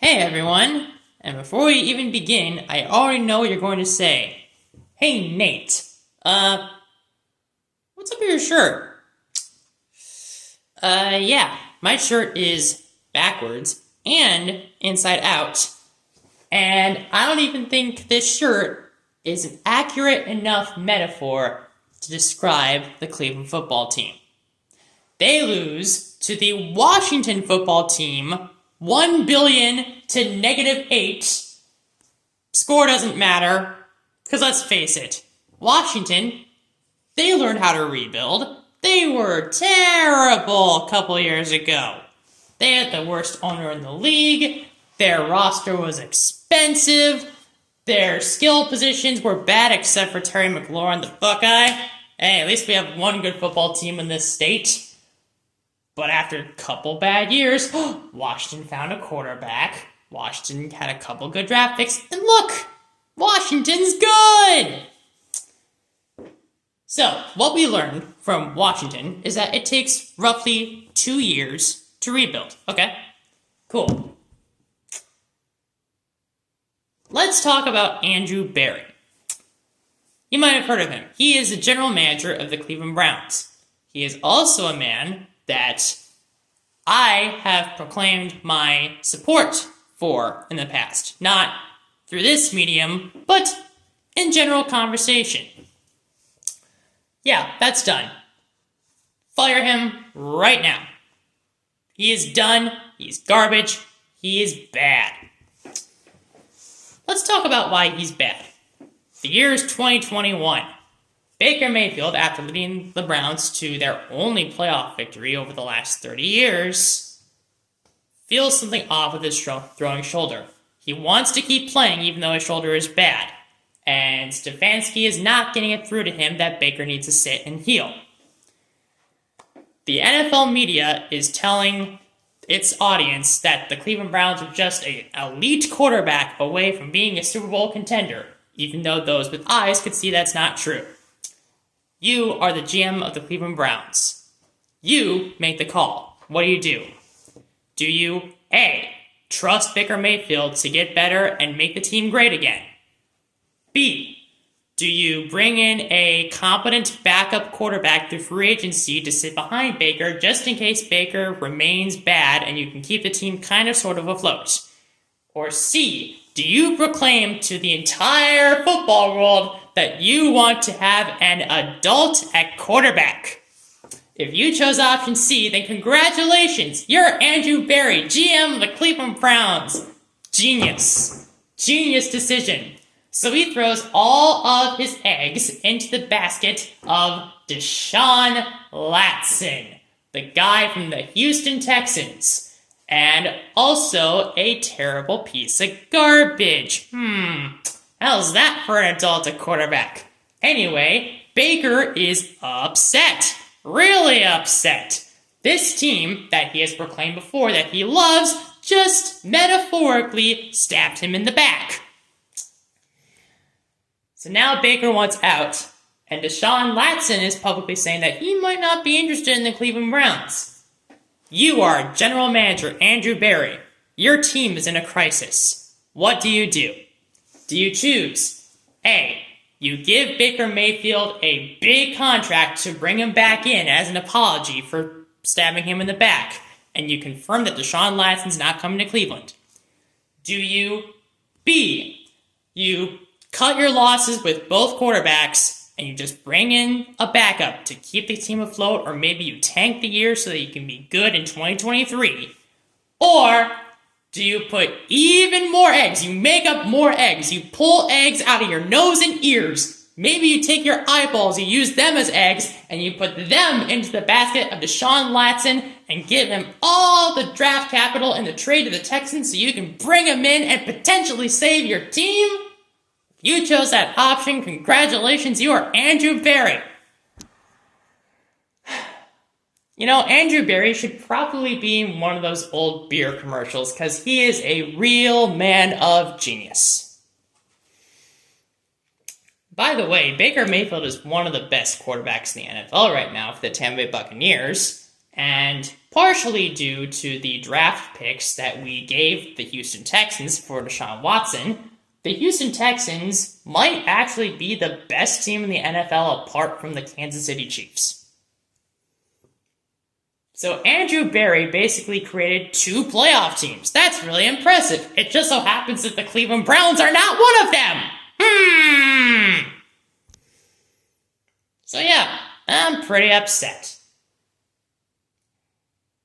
Hey everyone! And before we even begin, I already know what you're going to say. Hey Nate, what's up with your shirt? Yeah, my shirt is backwards and inside out. And I don't even think this shirt is an accurate enough metaphor to describe the Cleveland football team. They lose to the Washington football team 1 billion to -8. Score doesn't matter, because let's face it, Washington, they learned how to rebuild. They were terrible a couple years ago. They had the worst owner in the league. Their roster was expensive. Their skill positions were bad except for Terry McLaurin, the Buckeye. Hey, at least we have one good football team in this state. But after a couple bad years, Washington found a quarterback. Washington had a couple good draft picks. And look, Washington's good! So, what we learned from Washington is that it takes roughly 2 years to rebuild. Okay, cool. Let's talk about Andrew Berry. You might have heard of him. He is the general manager of the Cleveland Browns. He is also a man that I have proclaimed my support for in the past. Not through this medium, but in general conversation. Yeah, that's done. Fire him right now. He is done. He's garbage. He is bad. Let's talk about why he's bad. The year is 2021. Baker Mayfield, after leading the Browns to their only playoff victory over the last 30 years, feels something off with his throwing shoulder. He wants to keep playing even though his shoulder is bad, and Stefanski is not getting it through to him that Baker needs to sit and heal. The NFL media is telling its audience that the Cleveland Browns are just an elite quarterback away from being a Super Bowl contender, even though those with eyes could see that's not true. You are the GM of the Cleveland Browns. You make the call. What do? Do you, A, trust Baker Mayfield to get better and make the team great again? B, do you bring in a competent backup quarterback through free agency to sit behind Baker just in case Baker remains bad and you can keep the team kind of sort of afloat? Or C, do you proclaim to the entire football world that you want to have an adult at quarterback? If you chose option C, then congratulations! You're Andrew Berry, GM of the Cleveland Browns. Genius. Genius decision. So he throws all of his eggs into the basket of Deshaun Watson, the guy from the Houston Texans. And also a terrible piece of garbage. How's that for an adult at quarterback? Anyway, Baker is upset. Really upset. This team that he has proclaimed before that he loves just metaphorically stabbed him in the back. So now Baker wants out, and Deshaun Watson is publicly saying that he might not be interested in the Cleveland Browns. You are General Manager Andrew Berry. Your team is in a crisis. What do? Do you choose A, you give Baker Mayfield a big contract to bring him back in as an apology for stabbing him in the back, and you confirm that Deshaun Watson's not coming to Cleveland? Do you B, you cut your losses with both quarterbacks and you just bring in a backup to keep the team afloat, or maybe you tank the year so that you can be good in 2023? Or do you put even more eggs? You make up more eggs. You pull eggs out of your nose and ears. Maybe you take your eyeballs, you use them as eggs, and you put them into the basket of Deshaun Watson and give him all the draft capital and the trade to the Texans so you can bring him in and potentially save your team? You chose that option. Congratulations, you are Andrew Berry. You know, Andrew Berry should probably be in one of those old beer commercials because he is a real man of genius. By the way, Baker Mayfield is one of the best quarterbacks in the NFL right now for the Tampa Bay Buccaneers, and partially due to the draft picks that we gave the Houston Texans for Deshaun Watson. The Houston Texans might actually be the best team in the NFL apart from the Kansas City Chiefs. So Andrew Berry basically created 2 playoff teams. That's really impressive. It just so happens that the Cleveland Browns are not one of them. So yeah, I'm pretty upset.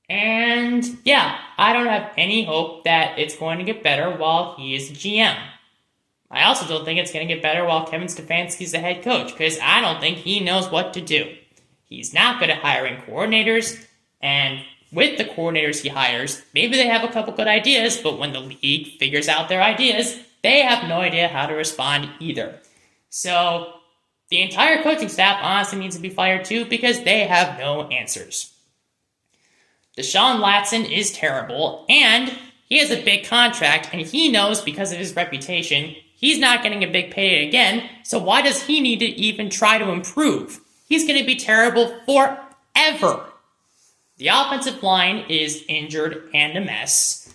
And yeah, I don't have any hope that it's going to get better while he is GM. I also don't think it's going to get better while Kevin Stefanski's the head coach, because I don't think he knows what to do. He's not good at hiring coordinators, and with the coordinators he hires, maybe they have a couple good ideas, but when the league figures out their ideas, they have no idea how to respond either. So the entire coaching staff honestly needs to be fired too, because they have no answers. Deshaun Watson is terrible, and he has a big contract, and he knows because of his reputation, he's not getting a big payday again, so why does he need to even try to improve? He's going to be terrible forever. The offensive line is injured and a mess.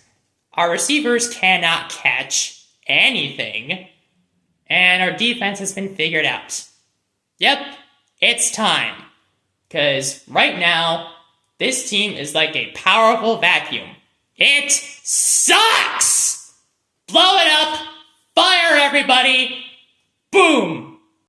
Our receivers cannot catch anything, and our defense has been figured out. Yep, it's time. Because right now, this team is like a powerful vacuum. It sucks! Blow it up! Fire everybody! Boom!